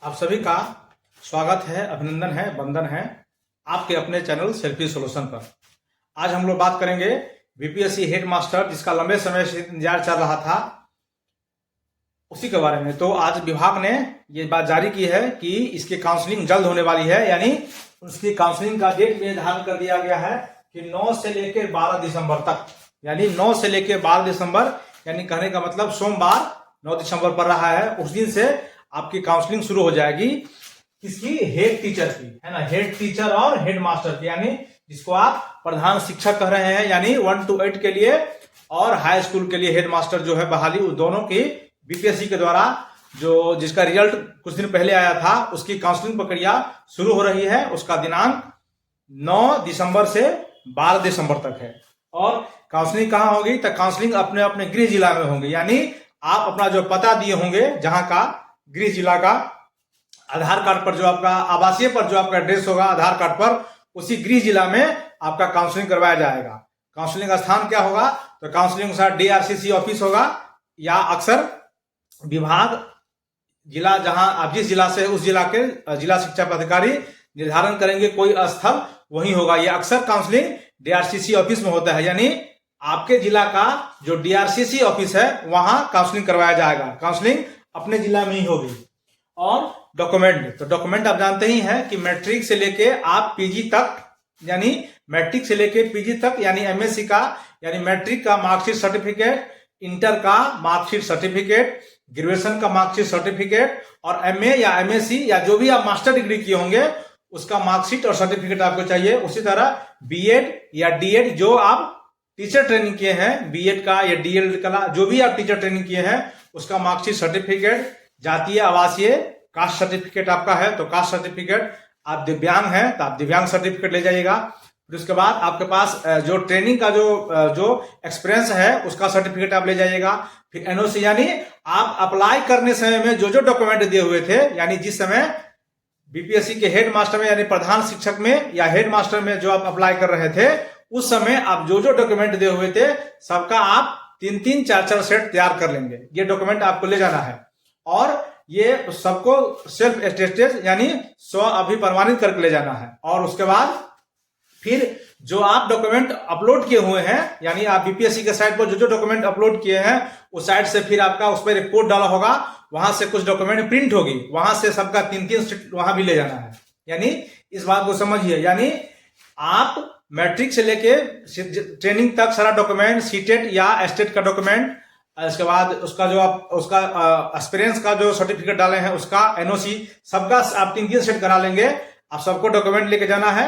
आप सभी का स्वागत है, अभिनंदन है, वंदन है आपके अपने चैनल सेल्फी सॉल्यूशन पर। आज हम लोग बात करेंगे बीपीएससी हेड मास्टर, जिसका लंबे समय से इंतजार चल रहा था, उसी के बारे में। तो आज विभाग ने ये बात जारी की है कि इसकी काउंसलिंग जल्द होने वाली है, यानी उसकी काउंसलिंग का डेट निर्धारण कर दिया गया है कि 9 से लेकर 12 दिसंबर तक, यानी 9 से लेकर 12 दिसंबर, यानी कहने का मतलब सोमवार 9 दिसंबर पर रहा है, उस दिन से आपकी काउंसलिंग शुरू हो जाएगी। किसकी? हेड टीचर की, है ना, हेड टीचर और हेड मास्टर की, यानी जिसको आप प्रधान शिक्षक कह रहे हैं, यानी 1 to 8 के लिए और हाई स्कूल के लिए हेड मास्टर जो है बहाली, उस दोनों की बीपीएससी के द्वारा जो जिसका रिजल्ट कुछ दिन पहले आया था, उसकी काउंसलिंग प्रक्रिया शुरू हो रही है। उसका दिनांक 9 दिसंबर से 12 दिसंबर तक है। और काउंसलिंग कहाँ होगी? तो काउंसलिंग अपने अपने गृह जिला में होंगे, यानी आप अपना जो पता दिए होंगे जहां का, गृह जिला का, आधार कार्ड पर जो आपका आवासीय पर जो आपका एड्रेस होगा आधार कार्ड पर, उसी गृह जिला में आपका काउंसलिंग करवाया जाएगा। काउंसलिंग का स्थान क्या होगा? तो काउंसलिंग के साथ डीआरसीसी ऑफिस होगा, या अक्सर विभाग जिला, जहां आप जिस जिला से, उस जिला के जिला शिक्षा पदाधिकारी निर्धारण करेंगे कोई स्थल, वही होगा। ये अक्सर काउंसलिंग डीआरसीसी ऑफिस में होता है, यानी आपके जिला का जो डीआरसीसी ऑफिस है वहां काउंसलिंग करवाया जाएगा। काउंसलिंग अपने जिला में ही होगी। और डॉक्यूमेंट, तो डॉक्यूमेंट आप जानते ही हैं कि मैट्रिक से लेके आप पीजी तक, यानी मैट्रिक से लेके पीजी तक, यानी एमएससी का, यानी मैट्रिक का मार्कशीट सर्टिफिकेट, इंटर का मार्कशीट सर्टिफिकेट, ग्रेजुएशन का मार्कशीट सर्टिफिकेट, और एमए या एमएससी या जो भी आप मास्टर डिग्री किए होंगे उसका मार्कशीट और सर्टिफिकेट आपको चाहिए। उसी तरह बीएड या डीएड, जो आप टीचर ट्रेनिंग किए हैं, बीएड का या डीएड का, जो भी आप टीचर ट्रेनिंग किए हैं उसका मार्कशीट सर्टिफिकेट, जातीय आवासीय कास्ट सर्टिफिकेट आपका है तो कास्ट सर्टिफिकेट, आप दिव्यांग हैं तो आप दिव्यांग सर्टिफिकेट ले जाइएगा। फिर उसके बाद आपके पास जो ट्रेनिंग का जो एक्सपीरियंस है उसका सर्टिफिकेट आप ले जाइएगा। फिर एनओसी, यानी आप अप्लाई करने समय में जो जो डॉक्यूमेंट दिए हुए थे, यानी जिस समय बीपीएससी के हेड मास्टर में, यानी प्रधान शिक्षक में या हेड मास्टर में जो आप अप्लाई कर रहे थे, उस समय आप जो जो डॉक्यूमेंट दिए हुए थे सबका आप 3-3, 4-4 सेट तैयार कर लेंगे। ये डॉक्यूमेंट आपको ले जाना है और ये सबको सेल्फ अटेस्टेड, यानी स्व अभिप्रमाणित करके ले जाना है। और उसके बाद फिर जो आप डॉक्यूमेंट अपलोड किए हुए हैं, यानी आप बीपीएससी के साइट पर जो जो डॉक्यूमेंट अपलोड किए हैं उस साइट से फिर आपका उस पर एक कोड डाला होगा, वहां से कुछ डॉक्यूमेंट प्रिंट होगी, वहां से सबका 3-3 सेट वहां भी ले जाना है। यानी इस बात को समझिए, यानी आप मैट्रिक से लेके ट्रेनिंग तक सारा डॉक्यूमेंट, सीटेट या एस्टेट का डॉक्यूमेंट, इसके बाद उसका जो आप उसका एक्सपीरियंस का जो सर्टिफिकेट डाले हैं उसका, एनओसी, सबका आप 3-3 सेट करा लेंगे। आप सबको डॉक्यूमेंट लेके जाना है।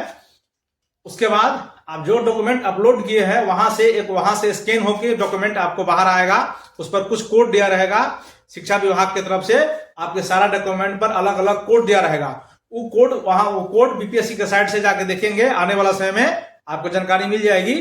उसके बाद आप जो डॉक्यूमेंट अपलोड किए हैं वहां से स्कैन होकर डॉक्यूमेंट आपको बाहर आएगा, उस पर कुछ कोड दिया रहेगा शिक्षा विभाग की तरफ से। आपके सारा डॉक्यूमेंट पर अलग अलग कोड दिया रहेगा। वो कोड बीपीएससी के साइट से जाके देखेंगे, आने वाला समय में आपको जानकारी मिल जाएगी।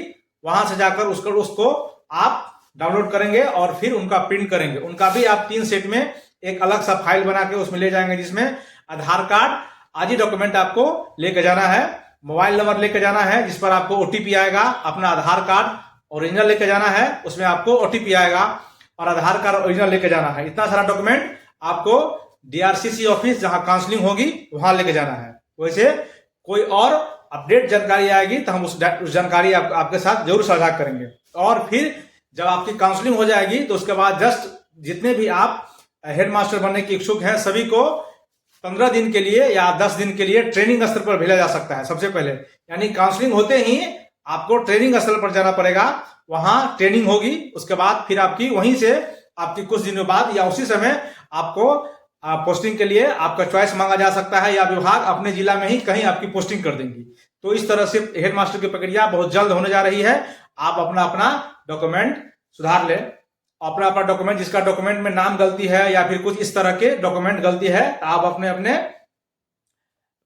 वहां से जाकर उसको आप डाउनलोड करेंगे और फिर उनका प्रिंट करेंगे। उनका भी आप 3 सेट में एक अलग सा फाइल बना के उसमें ले जाएंगे, जिसमें आधार कार्ड आदि डॉक्यूमेंट आपको लेके जाना है, मोबाइल नंबर लेके जाना है जिस पर आपको ओटीपी आएगा, अपना आधार कार्ड ओरिजिनल लेके जाना है, उसमें आपको ओटीपी आएगा, और आधार कार्ड ओरिजिनल लेके जाना है। इतना सारा डॉक्यूमेंट आपको डीआरसीसी ऑफिस जहां काउंसलिंग होगी वहां लेके जाना है। वैसे कोई और अपडेट जानकारी आएगी तो हम उस जानकारी आपके साथ जरूर साझा करेंगे। और फिर जब आपकी काउंसलिंग हो जाएगी तो उसके बाद जस्ट जितने भी आप हेडमास्टर बनने के इच्छुक हैं सभी को 15 दिन के लिए या 10 दिन के लिए ट्रेनिंग स्तर पर भेजा जा सकता है। सबसे पहले, यानी काउंसलिंग होते ही आपको ट्रेनिंग स्थल पर जाना पड़ेगा, वहां ट्रेनिंग होगी। उसके बाद फिर आपकी वहीं से आपकी कुछ दिनों बाद या उसी समय आपको पोस्टिंग के लिए आपका चॉइस मांगा जा सकता है, या विभाग अपने जिला में ही कहीं आपकी पोस्टिंग कर देंगी। तो इस तरह से हेडमास्टर की प्रक्रिया बहुत जल्द होने जा रही है। आप अपना अपना डॉक्यूमेंट सुधार लें, अपना अपना डॉक्यूमेंट, जिसका डॉक्यूमेंट में नाम गलती है या फिर कुछ इस तरह के डॉक्यूमेंट गलती है, आप अपने अपने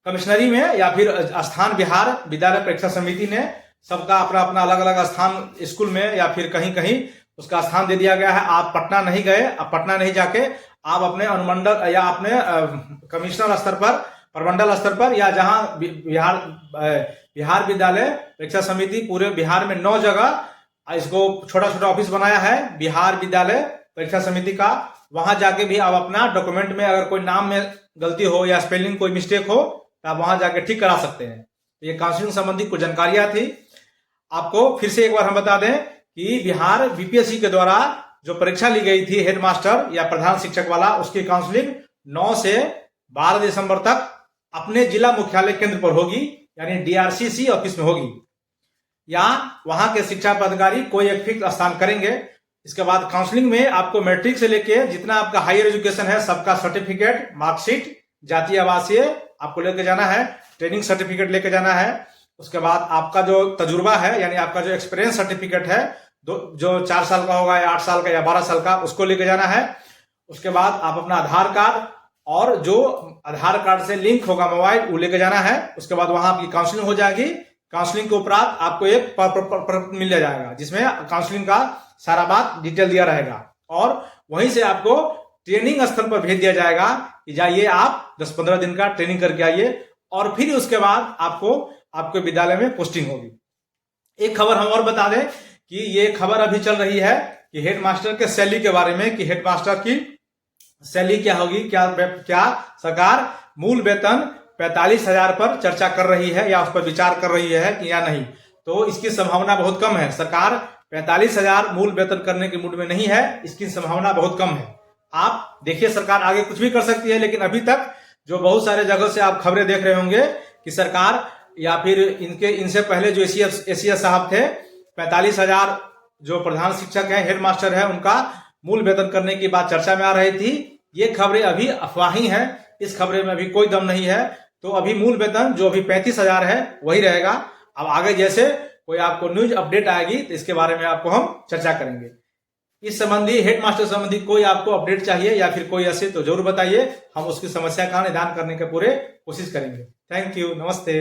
कमिश्नरी में या फिर स्थान बिहार विद्यालय परीक्षा समिति ने सबका अपना अपना अलग अलग स्थान स्कूल में या फिर कहीं कहीं उसका स्थान दे दिया गया है। आप पटना नहीं गए, आप पटना नहीं जाके आप अपने अनुमंडल या अपने कमिश्नर स्तर पर, प्रमंडल स्तर पर, या जहां बिहार विद्यालय परीक्षा समिति पूरे बिहार में 9 जगह इसको छोटा छोटा ऑफिस बनाया है, बिहार विद्यालय परीक्षा समिति का, वहां जाके भी आप अपना डॉक्यूमेंट में अगर कोई नाम में गलती हो या स्पेलिंग कोई मिस्टेक हो तो आप वहां जाके ठीक करा सकते हैं। ये काउंसलिंग संबंधी कुछ जानकारियां थी। आपको फिर से एक बार हम बता दें कि बिहार बीपीएससी के द्वारा जो परीक्षा ली गई थी हेडमास्टर या प्रधान शिक्षक वाला, उसकी काउंसलिंग 9 से 12 दिसंबर तक अपने जिला मुख्यालय केंद्र पर होगी, यानी डीआरसीसी ऑफिस में होगी, या वहां के शिक्षा पदाधिकारी कोई एक फिक्स स्थान करेंगे। इसके बाद काउंसलिंग में आपको मैट्रिक से लेके जितना आपका हायर एजुकेशन है सबका सर्टिफिकेट, मार्कशीट, जातीय आवासीय आपको लेके जाना है, ट्रेनिंग सर्टिफिकेट लेके जाना है। उसके बाद आपका जो तजुर्बा है यानी आपका जो एक्सपीरियंस सर्टिफिकेट है जो 4 साल का होगा या 8 साल का या 12 साल का, उसको लेके जाना है। उसके बाद आप अपना आधार कार्ड और जो आधार कार्ड से लिंक होगा मोबाइल वो लेके जाना है। उसके बाद वहां आपकी काउंसलिंग हो जाएगी। काउंसलिंग के उपरांत आपको एक पत्र मिल जाएगा जिसमें काउंसलिंग का सारा बात डिटेल दिया रहेगा, और वहीं से आपको ट्रेनिंग स्थल पर भेज दिया जाएगा कि जाइए आप 10-15 दिन का ट्रेनिंग करके आइए, और फिर उसके बाद आपको आपके विद्यालय में पोस्टिंग होगी। एक खबर हम और बता दें कि ये खबर अभी चल रही है कि हेडमास्टर के सैलरी के बारे में, कि हेडमास्टर की सैलरी क्या होगी, क्या सरकार मूल वेतन 45,000 पर चर्चा कर रही है या उस पर विचार कर रही है कि या नहीं। तो इसकी संभावना बहुत कम है। सरकार 45,000 मूल वेतन करने के मूड में नहीं है, इसकी संभावना बहुत कम है। आप देखिए सरकार आगे कुछ भी कर सकती है, लेकिन अभी तक जो बहुत सारे जगह से आप खबरें देख रहे होंगे कि सरकार या फिर इनसे पहले जो एसीएस साहब थे, 45,000 जो प्रधान शिक्षक है, हेडमास्टर है, उनका मूल वेतन करने की बात चर्चा में आ रही थी। ये खबरें अभी अफवाही हैं, इस खबरें में अभी कोई दम नहीं है। तो अभी मूल वेतन जो अभी 35,000 है वही रहेगा। अब आगे जैसे कोई आपको न्यूज अपडेट आएगी तो इसके बारे में आपको हम चर्चा करेंगे। इस संबंधी हेडमास्टर संबंधी कोई आपको अपडेट चाहिए या फिर कोई ऐसे तो जरूर बताइए, हम उसकी समस्या का निदान करने के पूरे कोशिश करेंगे। थैंक यू, नमस्ते।